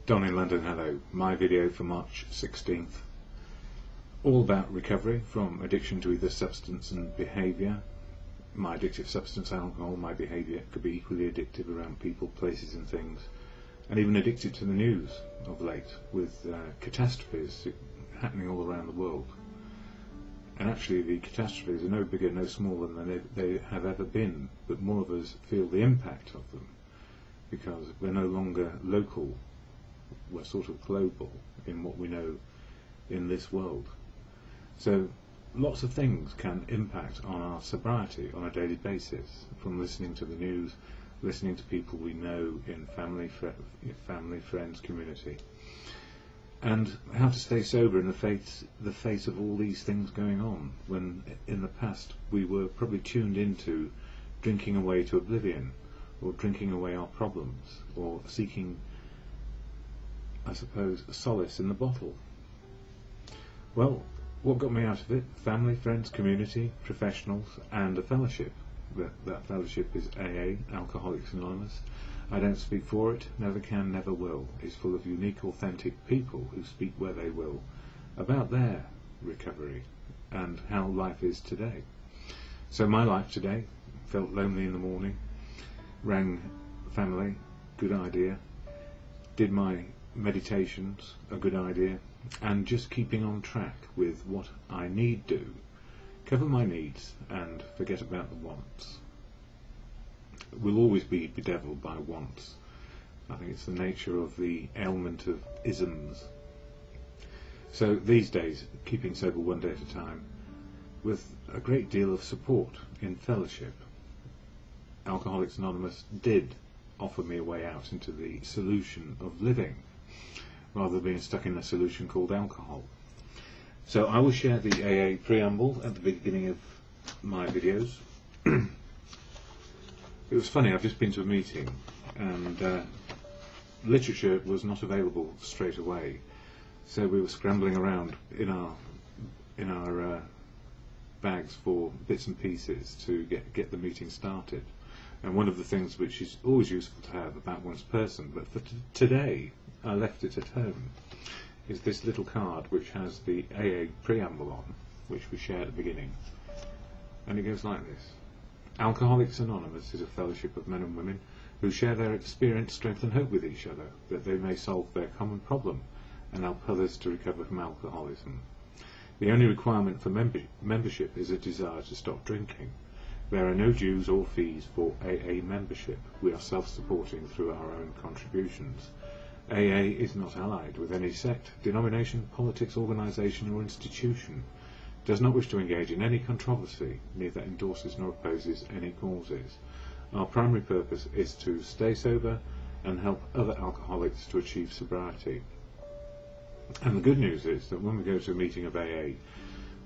Don in London, hello. My video for March 16th. All about recovery from addiction to either substance and behaviour. My addictive substance, alcohol, my behaviour could be equally addictive around people, places and things. And even addicted to the news of late, with catastrophes happening all around the world. And actually the catastrophes are no bigger, no smaller than they have ever been, but more of us feel the impact of them, because we're no longer local, we're sort of global in what we know in this world. So lots of things can impact on our sobriety on a daily basis, from listening to the news, listening to people we know in family, friends, community, and how to stay sober in the face of all these things going on, when in the past we were probably tuned into drinking away to oblivion, or drinking away our problems, or seeking, I suppose, solace in the bottle. Well, what got me out of it? Family, friends, community, professionals, and a fellowship. That fellowship is AA, Alcoholics Anonymous. I don't speak for it, never can, never will. It's full of unique, authentic people who speak where they will about their recovery and how life is today. So my life today, felt lonely in the morning, rang family, good idea, did my meditations, a good idea, and just keeping on track with what I need do, cover my needs and forget about the wants. We'll always be bedeviled by wants. I think it's the nature of the ailment of isms. So these days, keeping sober one day at a time, with a great deal of support in fellowship. Alcoholics Anonymous did offer me a way out into the solution of living, rather than being stuck in a solution called alcohol. So I will share the AA preamble at the beginning of my videos. It was funny, I've just been to a meeting and literature was not available straight away, so we were scrambling around in our bags for bits and pieces to get the meeting started. And one of the things which is always useful to have about one's person, but for today I left it at home, is this little card which has the AA preamble on, which we share at the beginning. And it goes like this. Alcoholics Anonymous is a fellowship of men and women who share their experience, strength and hope with each other, that they may solve their common problem and help others to recover from alcoholism. The only requirement for membership is a desire to stop drinking. There are no dues or fees for AA membership. We are self-supporting through our own contributions. AA is not allied with any sect, denomination, politics, organisation or institution, does not wish to engage in any controversy, neither endorses nor opposes any causes. Our primary purpose is to stay sober and help other alcoholics to achieve sobriety. And the good news is that when we go to a meeting of AA,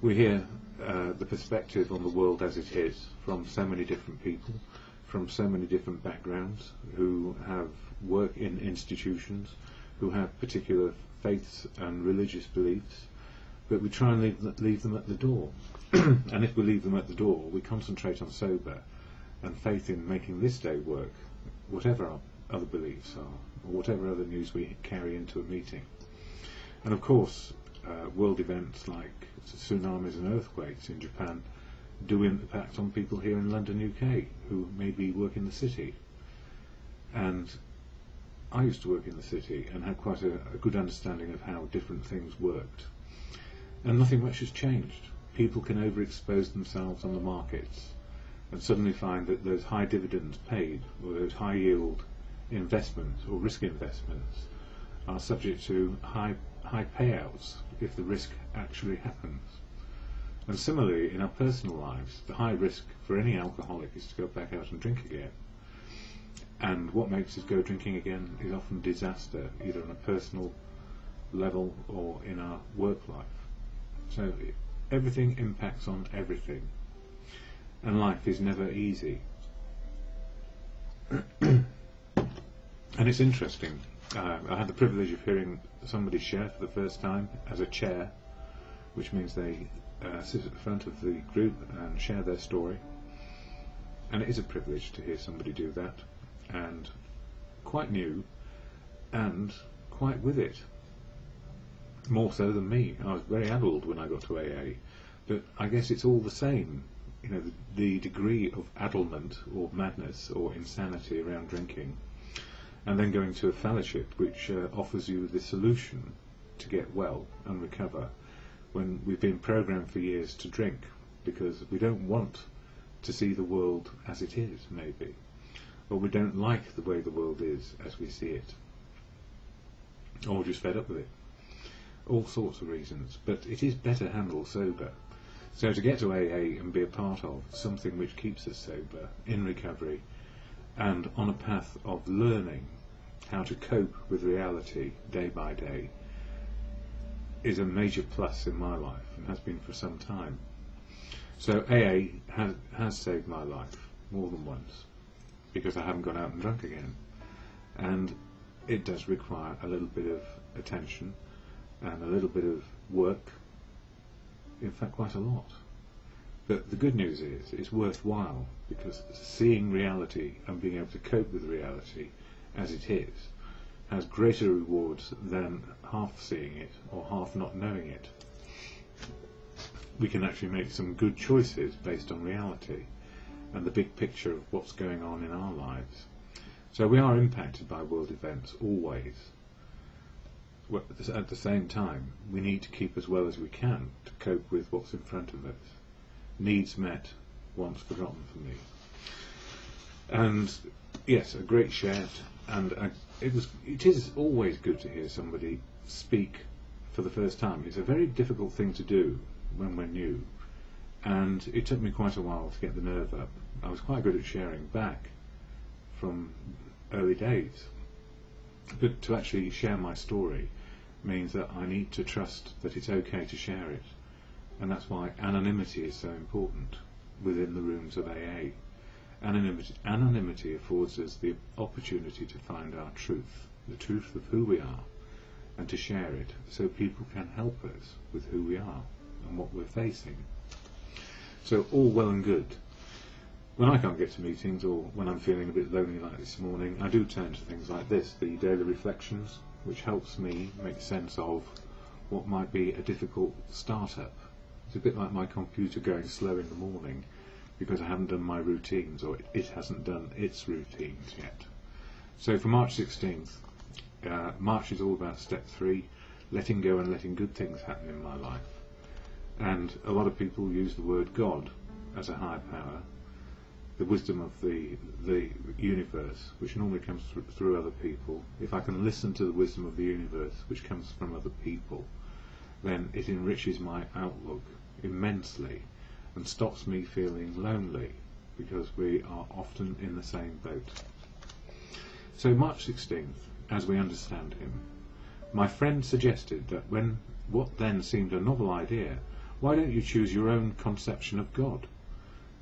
we hear the perspective on the world as it is from so many different people, from so many different backgrounds, who have work in institutions, who have particular faiths and religious beliefs, but we try and leave them at the door. And if we leave them at the door, we concentrate on sober and faith in making this day work, whatever our other beliefs are, or whatever other news we carry into a meeting. And of course, world events like tsunamis and earthquakes in Japan do impact on people here in London, UK, who maybe work in the city. And I used to work in the city and had quite a good understanding of how different things worked. And nothing much has changed. People can overexpose themselves on the markets and suddenly find that those high dividends paid, or those high yield investments or risk investments, are subject to high payouts if the risk actually happens. And similarly, in our personal lives, the high risk for any alcoholic is to go back out and drink again. And what makes us go drinking again is often disaster, either on a personal level or in our work life. So everything impacts on everything, and life is never easy. And it's interesting, I had the privilege of hearing somebody share for the first time as a chair, which means they sit at the front of the group and share their story. And it is a privilege to hear somebody do that, and quite new and quite with it. More so than me. I was very addled when I got to AA, but I guess it's all the same. You know, the degree of addlement or madness or insanity around drinking, and then going to a fellowship which offers you the solution to get well and recover, when we've been programmed for years to drink because we don't want to see the world as it is, maybe, or we don't like the way the world is as we see it, or just fed up with it. All sorts of reasons, but it is better handled sober. So to get to AA and be a part of something which keeps us sober, in recovery, and on a path of learning how to cope with reality day by day, is a major plus in my life, and has been for some time. So AA has saved my life more than once, because I haven't gone out and drunk again. And it does require a little bit of attention and a little bit of work, in fact quite a lot. But the good news is it's worthwhile, because seeing reality and being able to cope with reality as it is has greater rewards than half seeing it or half not knowing it. We can actually make some good choices based on reality and the big picture of what's going on in our lives. So we are impacted by world events always. At the same time, we need to keep as well as we can to cope with what's in front of us. Needs met, wants forgotten for me. And yes, a great shout, and it is always good to hear somebody speak for the first time. It's a very difficult thing to do when we're new, and it took me quite a while to get the nerve up. I was quite good at sharing back from early days, but to actually share my story means that I need to trust that it's okay to share it, and that's why anonymity is so important within the rooms of AA. Anonymity affords us the opportunity to find our truth, the truth of who we are, and to share it so people can help us with who we are and what we're facing. So all well and good. When I can't get to meetings, or when I'm feeling a bit lonely like this morning, I do turn to things like this, the daily reflections, which helps me make sense of what might be a difficult startup. It's a bit like my computer going slow in the morning because I haven't done my routines, or it hasn't done its routines yet. So for March 16th, March is all about step 3, letting go and letting good things happen in my life. And a lot of people use the word God as a higher power, the wisdom of the universe, which normally comes through other people. If I can listen to the wisdom of the universe, which comes from other people, then it enriches my outlook immensely and stops me feeling lonely, because we are often in the same boat. So March 16th, as we understand him, my friend suggested that when what then seemed a novel idea, why don't you choose your own conception of God?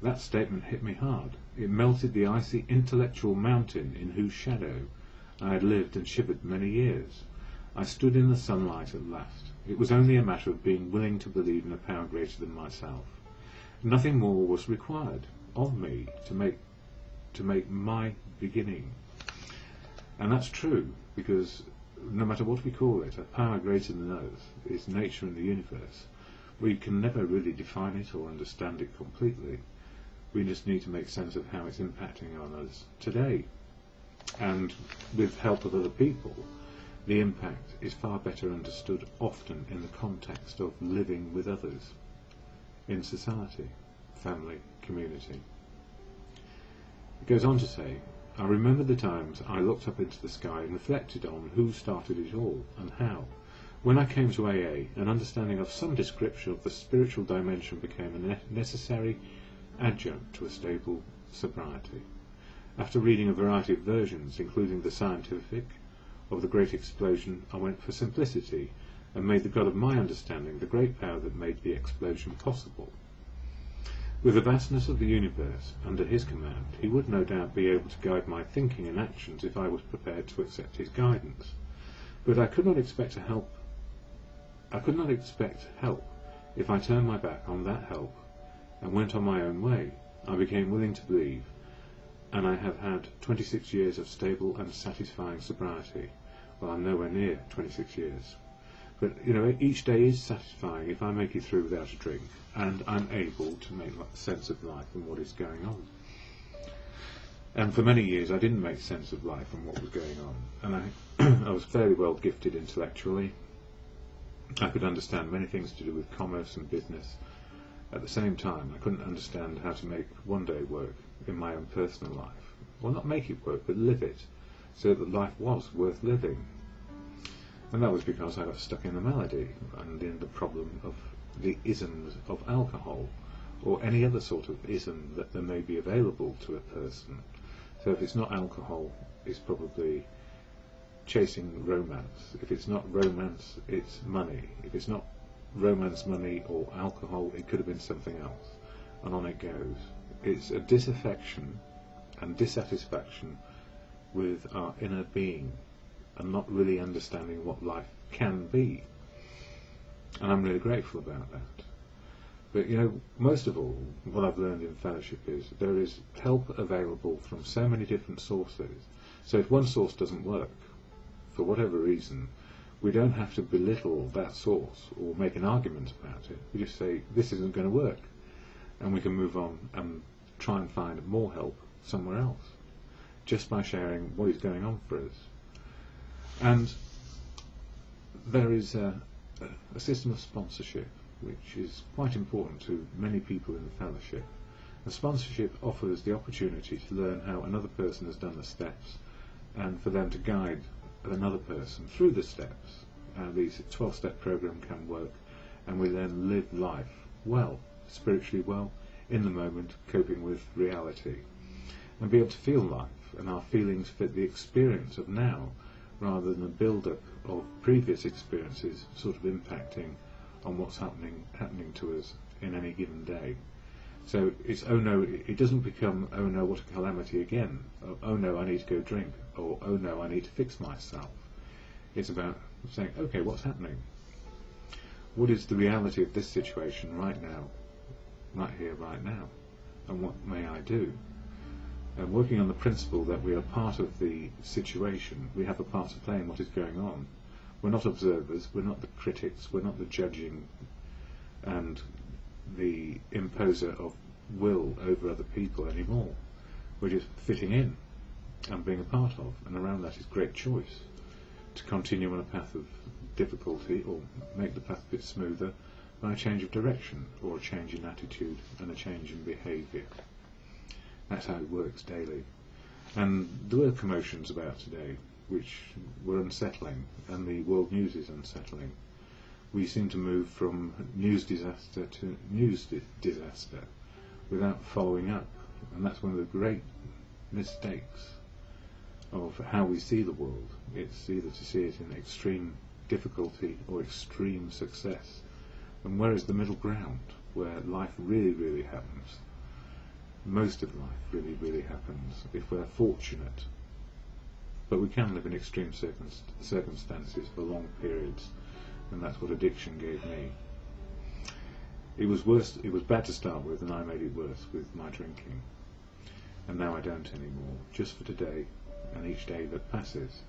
That statement hit me hard. It melted the icy intellectual mountain in whose shadow I had lived and shivered many years. I stood in the sunlight at last. It was only a matter of being willing to believe in a power greater than myself. Nothing more was required of me to make my beginning. And that's true, because no matter what we call it, a power greater than us is nature in the universe. We can never really define it or understand it completely. We just need to make sense of how it's impacting on us today. And with help of other people, the impact is far better understood often in the context of living with others in society, family, community. It goes on to say, I remember the times I looked up into the sky and reflected on who started it all and how. When I came to AA, an understanding of some description of the spiritual dimension became a necessary adjunct to a stable sobriety. After reading a variety of versions, including the scientific, of the great explosion, I went for simplicity and made the God of my understanding the great power that made the explosion possible. With the vastness of the universe under his command, he would no doubt be able to guide my thinking and actions if I was prepared to accept his guidance. But I could not expect help if I turned my back on that help and went on my own way. I became willing to believe, and I have had 26 years of stable and satisfying sobriety, Well, I'm nowhere near 26 years. But, you know, each day is satisfying if I make it through without a drink, and I'm able to make sense of life and what is going on. And for many years I didn't make sense of life and what was going on. And I was fairly well gifted intellectually. I could understand many things to do with commerce and business. At the same time, I couldn't understand how to make one day work in my own personal life. Well, not make it work, but live it, so that life was worth living. And that was because I got stuck in the malady and in the problem of the isms of alcohol, or any other sort of ism that there may be available to a person. So if it's not alcohol, it's probably chasing romance. If it's not romance, it's money. If it's not romance, money, or alcohol, it could have been something else. And on it goes. It's a disaffection and dissatisfaction with our inner being, and not really understanding what life can be. And I'm really grateful about that. But, you know, most of all, what I've learned in fellowship is there is help available from so many different sources. So if one source doesn't work, for whatever reason, we don't have to belittle that source or make an argument about it. We just say, this isn't going to work. And we can move on and try and find more help somewhere else, just by sharing what is going on for us. And there is a system of sponsorship which is quite important to many people in the fellowship. And sponsorship offers the opportunity to learn how another person has done the steps, and for them to guide another person through the steps. This 12-step program can work, and we then live life well, spiritually well, in the moment, coping with reality, and be able to feel life, and our feelings fit the experience of now, rather than a build-up of previous experiences sort of impacting on what's happening to us in any given day. So it's, oh no, it doesn't become, oh no, what a calamity again, oh no, I need to go drink, or oh no, I need to fix myself. It's about saying, okay, what's happening? What is the reality of this situation right now, right here, right now? And what may I do? And working on the principle that we are part of the situation, we have a part to play in what is going on. We're not observers, we're not the critics, we're not the judging and the imposer of will over other people anymore. We're just fitting in and being a part of, and around that is great choice to continue on a path of difficulty or make the path a bit smoother by a change of direction or a change in attitude and a change in behaviour. That's how it works daily. And there were commotions about today which were unsettling, and the world news is unsettling. We seem to move from news disaster to news disaster without following up, and that's one of the great mistakes of how we see the world. It's either to see it in extreme difficulty or extreme success, and where is the middle ground where life really, really happens? Most of life really, really happens if we're fortunate. But we can live in extreme circumstances for long periods, and that's what addiction gave me. It was worse. It was bad to start with, and I made it worse with my drinking. And now I don't anymore, just for today and each day that passes,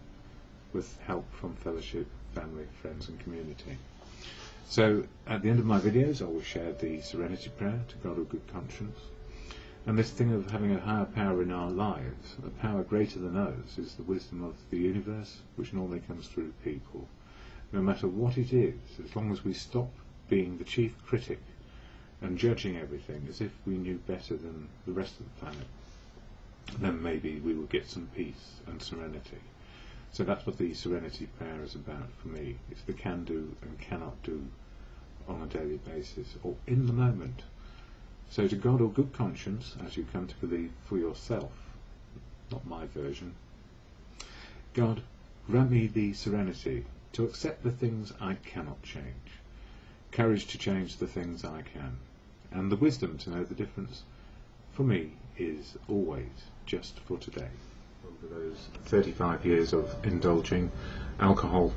with help from fellowship, family, friends and community. So at the end of my videos I will share the Serenity Prayer to God of Good Conscience. And this thing of having a higher power in our lives, a power greater than us, is the wisdom of the universe, which normally comes through people. No matter what it is, as long as we stop being the chief critic and judging everything as if we knew better than the rest of the planet, then maybe we will get some peace and serenity. So that's what the Serenity Prayer is about for me. It's the can do and cannot do on a daily basis, or in the moment. So to God or good conscience, as you come to believe for yourself, not my version, God, grant me the serenity to accept the things I cannot change, courage to change the things I can, and the wisdom to know the difference for me is always just for today. Over those 35 years of indulging alcohol,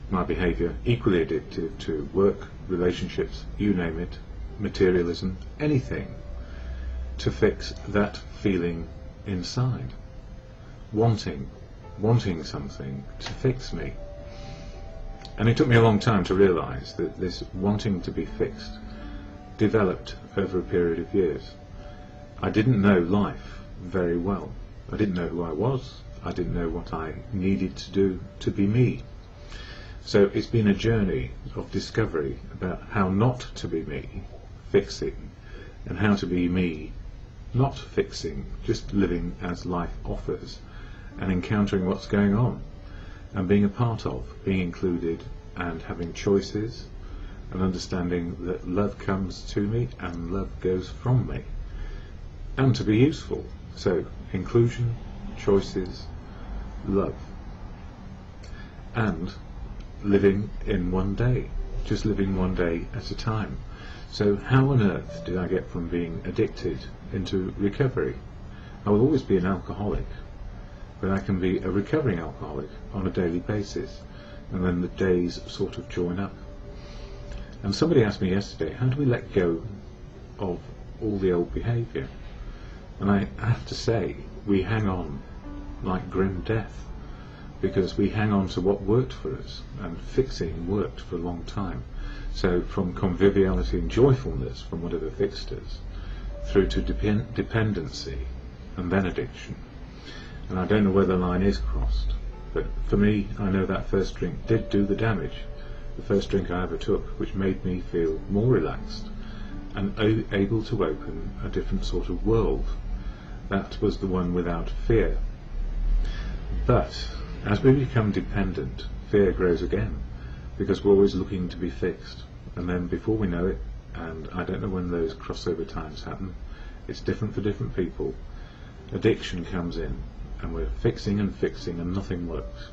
my behaviour equally addictive to work, relationships, you name it, materialism, anything to fix that feeling inside, wanting wanting something to fix me. And it took me a long time to realise that this wanting to be fixed developed over a period of years. I didn't know life very well. I didn't know who I was. I didn't know what I needed to do to be me. So it's been a journey of discovery about how not to be me, fixing, and how to be me, not fixing, just living as life offers, and encountering what's going on, and being a part of, being included, and having choices, and understanding that love comes to me and love goes from me, and to be useful. So inclusion, choices, love, and living in one day, just living one day at a time. So how on earth did I get from being addicted into recovery? I will always be an alcoholic, but I can be a recovering alcoholic on a daily basis, and then the days sort of join up. And somebody asked me yesterday, how do we let go of all the old behaviour? And I have to say, we hang on like grim death, because we hang on to what worked for us, and fixing worked for a long time. So from conviviality and joyfulness from whatever fixed us, through to dependency, and then addiction. And I don't know where the line is crossed, but for me, I know that first drink did do the damage. The first drink I ever took, which made me feel more relaxed and able to open a different sort of world. That was the one without fear. But as we become dependent, fear grows again, because we're always looking to be fixed. And then before we know it, and I don't know when those crossover times happen, it's different for different people, addiction comes in, and we're fixing and nothing works.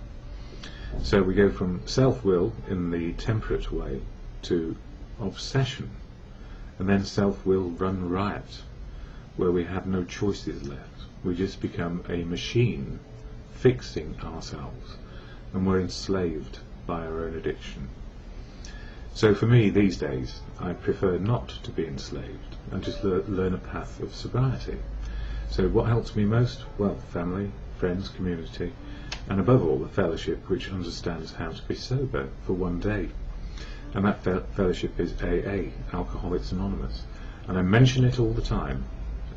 So we go from self-will in the temperate way to obsession, and then self-will run riot, where we have no choices left. We just become a machine fixing ourselves, and we're enslaved by our own addiction. So for me these days, I prefer not to be enslaved and just learn a path of sobriety. So what helps me most? Well, family, friends, community, and above all the fellowship which understands how to be sober for one day. And that fellowship is AA, Alcoholics Anonymous. And I mention it all the time.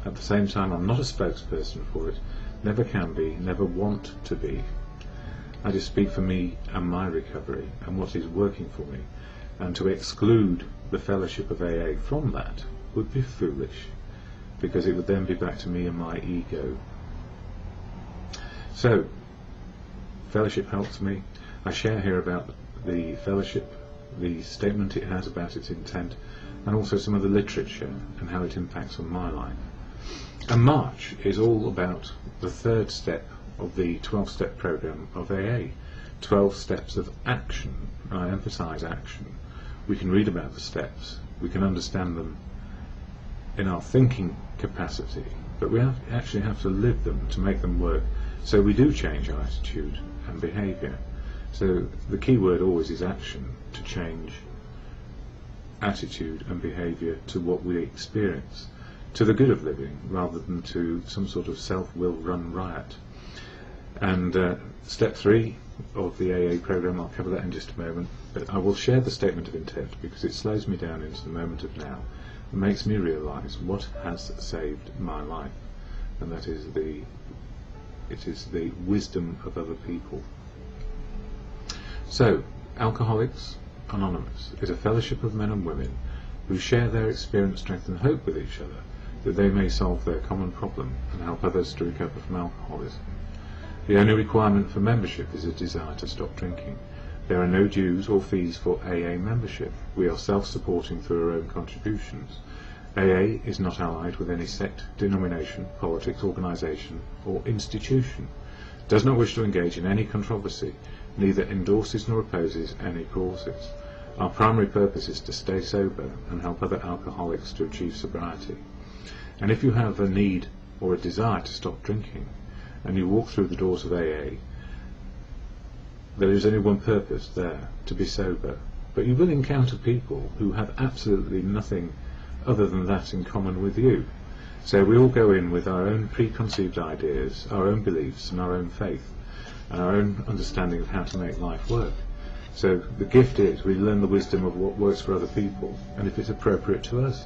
At the same time, I'm not a spokesperson for it, never can be, never want to be. I just speak for me and my recovery and what is working for me, and to exclude the fellowship of AA from that would be foolish, because it would then be back to me and my ego. So, fellowship helps me. I share here about the fellowship, the statement it has about its intent, and also some of the literature and how it impacts on my life. And March is all about the third step of the 12-step program of AA, 12 steps of action. And I emphasize action. We can read about the steps, we can understand them in our thinking capacity, but we actually have to live them to make them work, so we do change our attitude and behaviour. So the key word always is action, to change attitude and behaviour to what we experience, to the good of living, rather than to some sort of self-will run riot. And step 3 of the AA program, I'll cover that in just a moment, but I will share the statement of intent because it slows me down into the moment of now and makes me realise what has saved my life, and that is it is the wisdom of other people. So, Alcoholics Anonymous is a fellowship of men and women who share their experience, strength and hope with each other, that they may solve their common problem and help others to recover from alcoholism. The only requirement for membership is a desire to stop drinking. There are no dues or fees for AA membership. We are self-supporting through our own contributions. AA is not allied with any sect, denomination, politics, organisation or institution, does not wish to engage in any controversy, neither endorses nor opposes any causes. Our primary purpose is to stay sober and help other alcoholics to achieve sobriety. And if you have a need or a desire to stop drinking, and you walk through the doors of AA, there is only one purpose there, to be sober. But you will encounter people who have absolutely nothing other than that in common with you. So we all go in with our own preconceived ideas, our own beliefs and our own faith. and our own understanding of how to make life work. So the gift is we learn the wisdom of what works for other people, and if it's appropriate to us.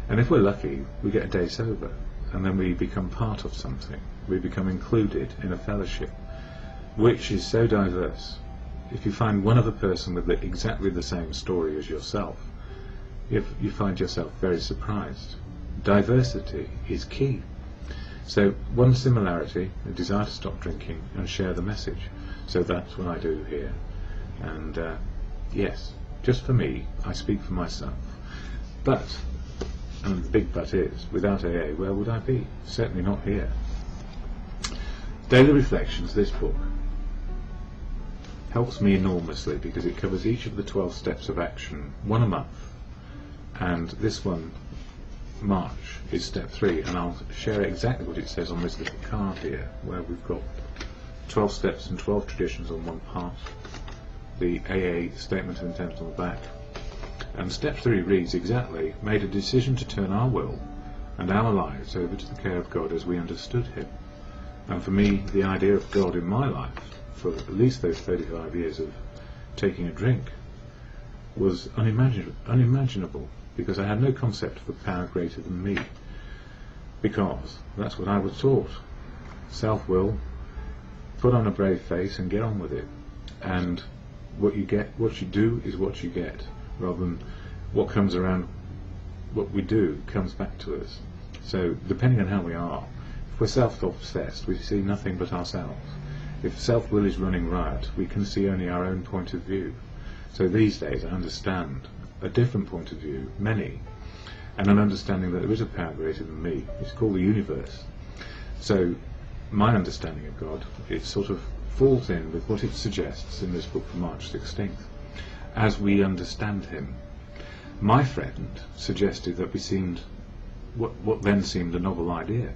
And if we're lucky, we get a day sober, and then we become part of something. We become included in a fellowship, which is so diverse. If you find one other person with exactly the same story as yourself, you find yourself very surprised. Diversity is key. So one similarity, a desire to stop drinking and share the message. So that's what I do here. And yes, just for me, I speak for myself. But, and the big but is, without AA, where would I be? Certainly not here. Daily Reflections, this book, helps me enormously because it covers each of the 12 steps of action, one a month. And this one, March, is step 3, and I'll share exactly what it says on this little card here, where we've got 12 steps and 12 traditions on one part, the AA statement of intent on the back. And step 3 reads exactly, made a decision to turn our will and our lives over to the care of God as we understood Him. And for me, the idea of God in my life, for at least those 35 years of taking a drink, was unimaginable, because I had no concept of a power greater than me, because that's what I was taught. Self-will, put on a brave face and get on with it, and what you do is what you get, rather than what comes around. What we do comes back to us. So depending on how we are, if we're self-obsessed, we see nothing but ourselves. If self-will is running riot, we can see only our own point of view. So these days I understand a different point of view, many, and an understanding that there is a power greater than me. It's called the universe. So my understanding of God, it sort of falls in with what it suggests in this book from March 16th, as we understand Him. My friend suggested that we seemed what then seemed a novel idea.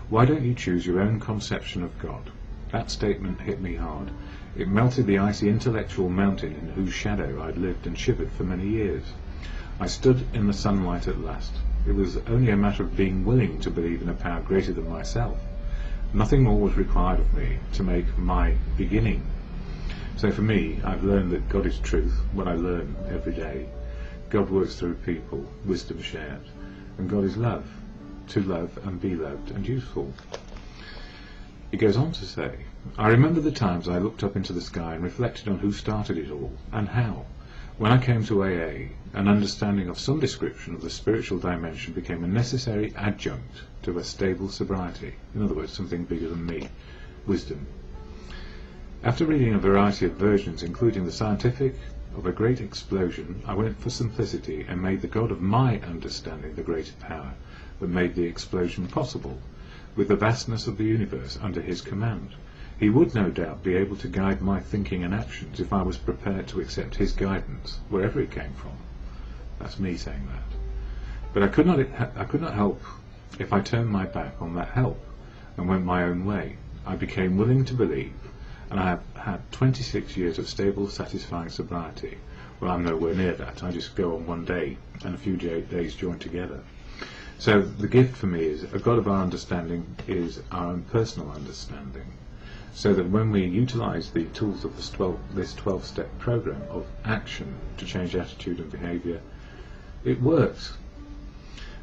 Why don't you choose your own conception of God? That statement hit me hard. It melted the icy intellectual mountain in whose shadow I'd lived and shivered for many years. I stood in the sunlight at last. It was only a matter of being willing to believe in a power greater than myself. Nothing more was required of me to make my beginning. So for me, I've learned that God is truth, what I learn every day. God works through people, wisdom shared. And God is love, to love and be loved and useful. It goes on to say, I remember the times I looked up into the sky and reflected on who started it all, and how. When I came to AA, an understanding of some description of the spiritual dimension became a necessary adjunct to a stable sobriety. In other words, something bigger than me, wisdom. After reading a variety of versions, including the scientific of a great explosion, I went for simplicity and made the God of my understanding the greater power that made the explosion possible, with the vastness of the universe under His command. He would no doubt be able to guide my thinking and actions if I was prepared to accept His guidance, wherever it came from. That's me saying that. But I could not help if I turned my back on that help and went my own way. I became willing to believe, and I have had 26 years of stable, satisfying sobriety. Well, I'm nowhere near that. I just go on one day and a few days joined together. So the gift for me is a God of our understanding is our own personal understanding, so that when we utilize the tools of this 12-step program of action to change attitude and behavior, it works.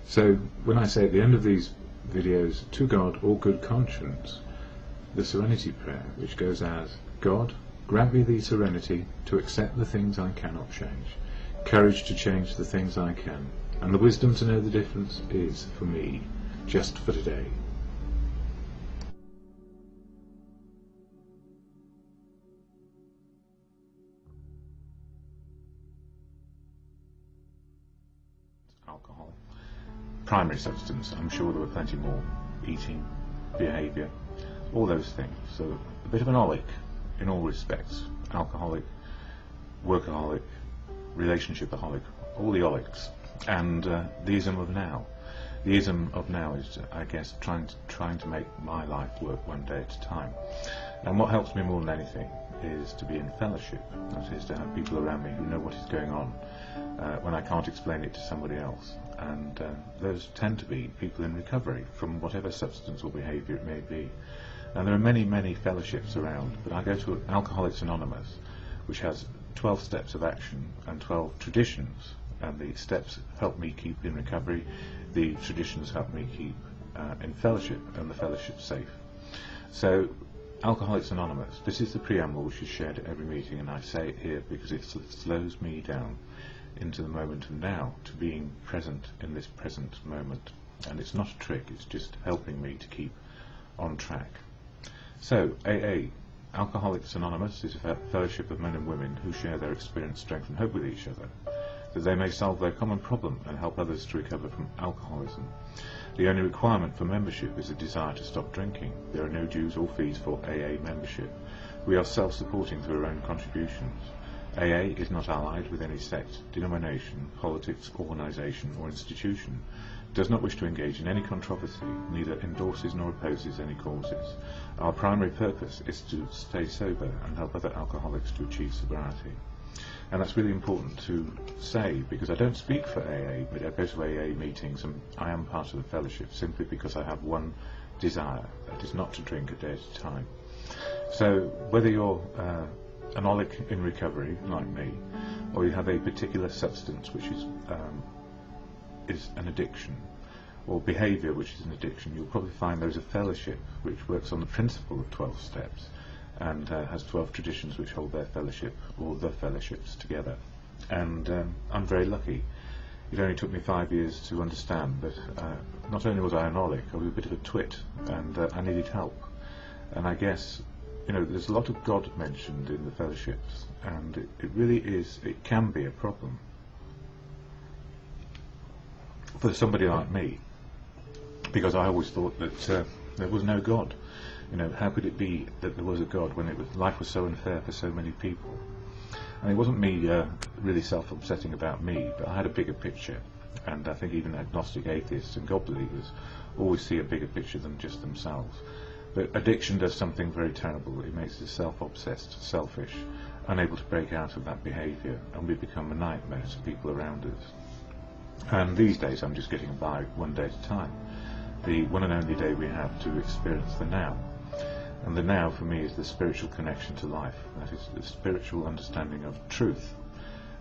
So when I say at the end of these videos, to God, all good conscience, the serenity prayer, which goes as, God, grant me the serenity to accept the things I cannot change, courage to change the things I can, and the wisdom to know the difference is, for me, just for today. Alcohol. Primary substance. I'm sure there were plenty more. Eating, behaviour, all those things. So a bit of an olic in all respects. Alcoholic, workaholic, relationshipaholic, all the olics. And the ism of now. The ism of now is, I guess, trying to make my life work one day at a time. And what helps me more than anything is to be in fellowship. That is, to have people around me who know what is going on when I can't explain it to somebody else. And those tend to be people in recovery from whatever substance or behaviour it may be. And there are many, many fellowships around, but I go to Alcoholics Anonymous, which has 12 steps of action and 12 traditions, and the steps help me keep in recovery, the traditions help me keep in fellowship, and the fellowship safe. So, Alcoholics Anonymous, this is the preamble which is shared at every meeting, and I say it here because it slows me down into the moment of now, to being present in this present moment. And it's not a trick, it's just helping me to keep on track. So, AA, Alcoholics Anonymous, is a fellowship of men and women who share their experience, strength and hope with each other, that they may solve their common problem and help others to recover from alcoholism. The only requirement for membership is a desire to stop drinking. There are no dues or fees for AA membership. We are self-supporting through our own contributions. AA is not allied with any sect, denomination, politics, organisation or institution, does not wish to engage in any controversy, neither endorses nor opposes any causes. Our primary purpose is to stay sober and help other alcoholics to achieve sobriety. And that's really important to say, because I don't speak for AA, but I go to AA meetings and I am part of the fellowship simply because I have one desire, that is not to drink a day at a time. So whether you're an alcoholic in recovery, like me, or you have a particular substance which is an addiction, or behaviour which is an addiction, you'll probably find there's a fellowship which works on the principle of 12 steps and has 12 traditions which hold their fellowship, or the fellowships, together. And I'm very lucky. It only took me 5 years to understand that not only was I an alcoholic, I was a bit of a twit, and I needed help. And I guess, you know, there's a lot of God mentioned in the fellowships, and it really is, it can be a problem for somebody like me, because I always thought that there was no God. You know, how could it be that there was a God when life was so unfair for so many people? And it wasn't me really self-obsessing about me, but I had a bigger picture, and I think even agnostic atheists and God believers always see a bigger picture than just themselves. But addiction does something very terrible. It makes us self-obsessed, selfish, unable to break out of that behaviour, and we become a nightmare to people around us. And these days I'm just getting by one day at a time. The one and only day we have to experience the now. And the now for me is the spiritual connection to life. That is the spiritual understanding of truth.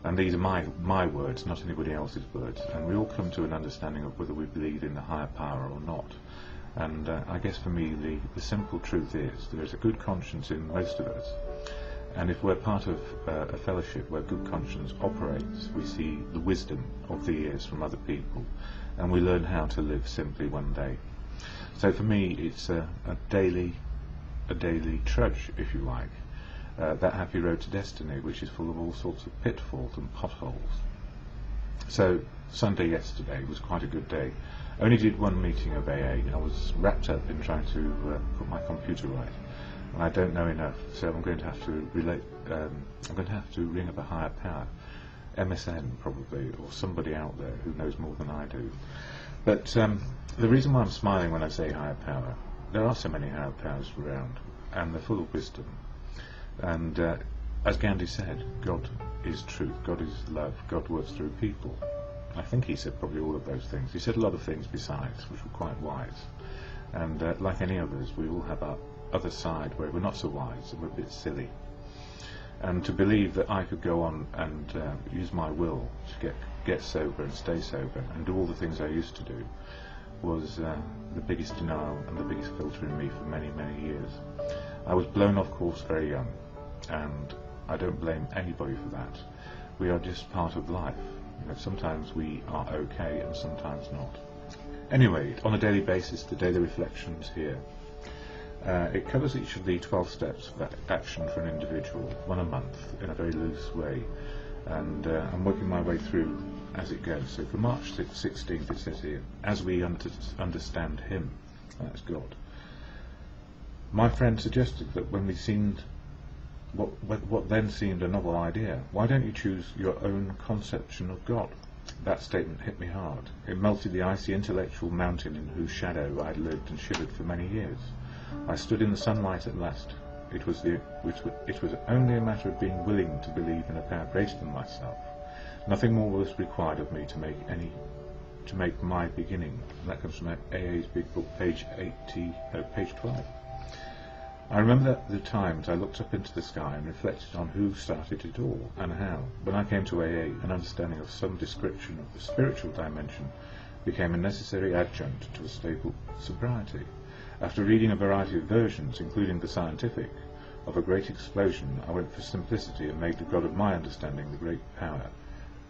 And these are my words, not anybody else's words. And we all come to an understanding of whether we believe in the higher power or not. And I guess for me the simple truth is there is a good conscience in most of us. And if we're part of a fellowship where good conscience operates, we see the wisdom of the years from other people, and we learn how to live simply one day. So for me it's a daily trudge, if you like, that happy road to destiny, which is full of all sorts of pitfalls and potholes. So Sunday yesterday was quite a good day. I only did one meeting of AA. I was wrapped up in trying to put my computer right, and I don't know enough, so I'm going to have to I'm going to have to ring up a higher power, MSN probably, or somebody out there who knows more than I do. But the reason why I'm smiling when I say higher power, there are so many higher powers around, and they're full of wisdom. And as Gandhi said, God is truth, God is love, God works through people. I think he said probably all of those things. He said a lot of things besides, which were quite wise. And like any others, we all have our other side where we're not so wise and we're a bit silly. And to believe that I could go on and use my will to get sober and stay sober and do all the things I used to do was the biggest denial and the biggest filter in me for many, many years. I was blown off course very young, and I don't blame anybody for that. We are just part of life. You know, sometimes we are okay and sometimes not. Anyway, on a daily basis, the daily reflections here. It covers each of the 12 steps of action for an individual, one a month, in a very loose way, and I'm working my way through as it goes. So for March 16th it says here, as we understand him, that's God. My friend suggested that when we seemed what then seemed a novel idea, why don't you choose your own conception of God? That statement hit me hard. It melted the icy intellectual mountain in whose shadow I had lived and shivered for many years. I stood in the sunlight at last. It was only a matter of being willing to believe in a power greater than myself. Nothing more was required of me to make my beginning. And that comes from AA's big book, page 12. I remember that the times I looked up into the sky and reflected on who started it all and how. When I came to AA, an understanding of some description of the spiritual dimension became a necessary adjunct to a stable sobriety. After reading a variety of versions, including the scientific, of a great explosion, I went for simplicity and made the God of my understanding the great power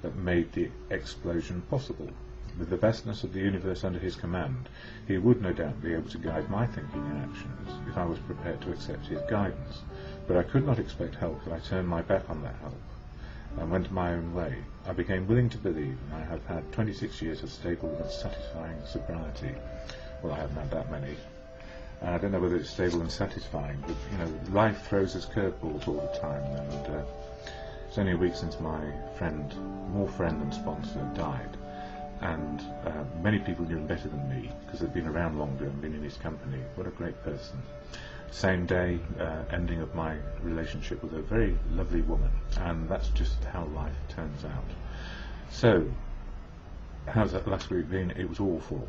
that made the explosion possible. With the vastness of the universe under his command, he would no doubt be able to guide my thinking and actions if I was prepared to accept his guidance. But I could not expect help if I turned my back on that help and went my own way. I became willing to believe, and I have had 26 years of stable and satisfying sobriety. Well, I haven't had that many. I don't know whether it's stable and satisfying, but life throws us curveballs all the time, and it's only a week since my more friend than sponsor, died. And many people knew him better than me because they'd been around longer and been in his company. What a great person. Same day, ending of my relationship with a very lovely woman, and that's just how life turns out. So, how's that last week been? It was awful.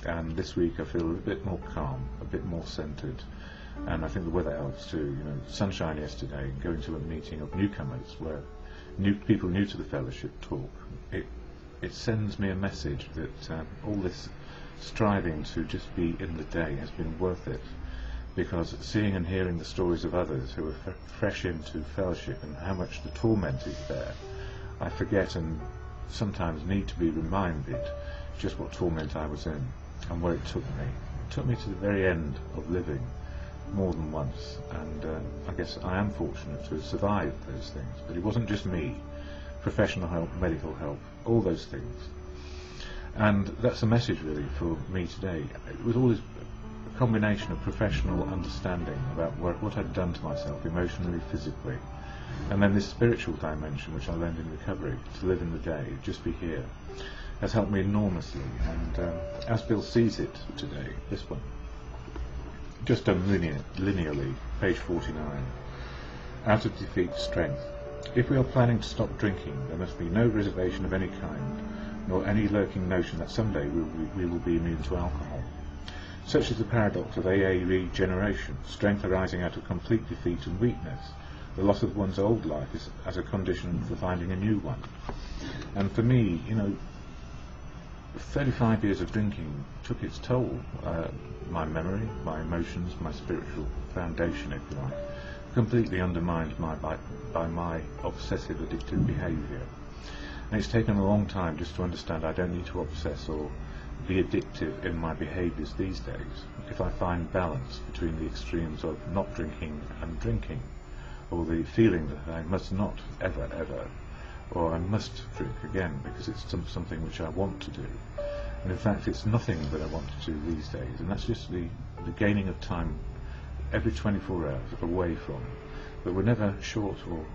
And this week I feel a bit more calm, a bit more centred, and I think the weather helps too. Sunshine yesterday, going to a meeting of newcomers where people new to the fellowship talk. It sends me a message that all this striving to just be in the day has been worth it, because seeing and hearing the stories of others who are fresh into fellowship and how much the torment is there, I forget and sometimes need to be reminded just what torment I was in and where it took me. It took me to the very end of living more than once, and I guess I am fortunate to have survived those things. But it wasn't just me. Professional help, medical help, all those things. And that's a message really for me today. It was always a combination of professional understanding about what I'd done to myself emotionally, physically, and then this spiritual dimension which I learned in recovery, to live in the day, just be here, has helped me enormously. And as Bill sees it today, this one, just done linearly, page 49, out of defeat strength. If we are planning to stop drinking, there must be no reservation of any kind, nor any lurking notion that someday we will be immune to alcohol. Such is the paradox of AA regeneration, strength arising out of complete defeat and weakness. The loss of one's old life is as a condition for finding a new one. And for me, 35 years of drinking took its toll. My memory, my emotions, my spiritual foundation, if you like, completely undermined by my obsessive addictive behaviour. And it's taken a long time just to understand I don't need to obsess or be addictive in my behaviours these days if I find balance between the extremes of not drinking and drinking, or the feeling that I must not ever, or I must drink again because it's something which I want to do. And in fact it's nothing that I want to do these days, and that's just the gaining of time every 24 hours away from, but we're never short, or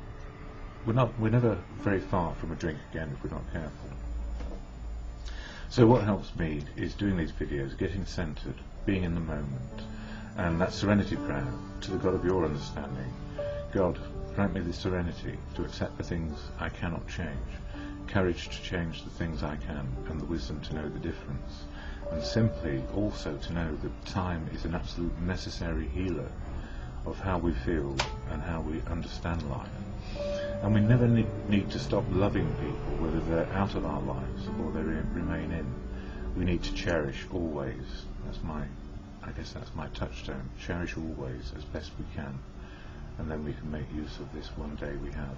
we're never very far from a drink again if we're not careful. So what helps me is doing these videos, getting centred, being in the moment, and that serenity prayer to the God of your understanding. God, grant me the serenity to accept the things I cannot change, courage to change the things I can, and the wisdom to know the difference. And simply also to know that time is an absolute necessary healer of how we feel and how we understand life. And we never need to stop loving people, whether they're out of our lives or they remain in. We need to cherish always. I guess that's my touchstone. Cherish always as best we can, and then we can make use of this one day we have.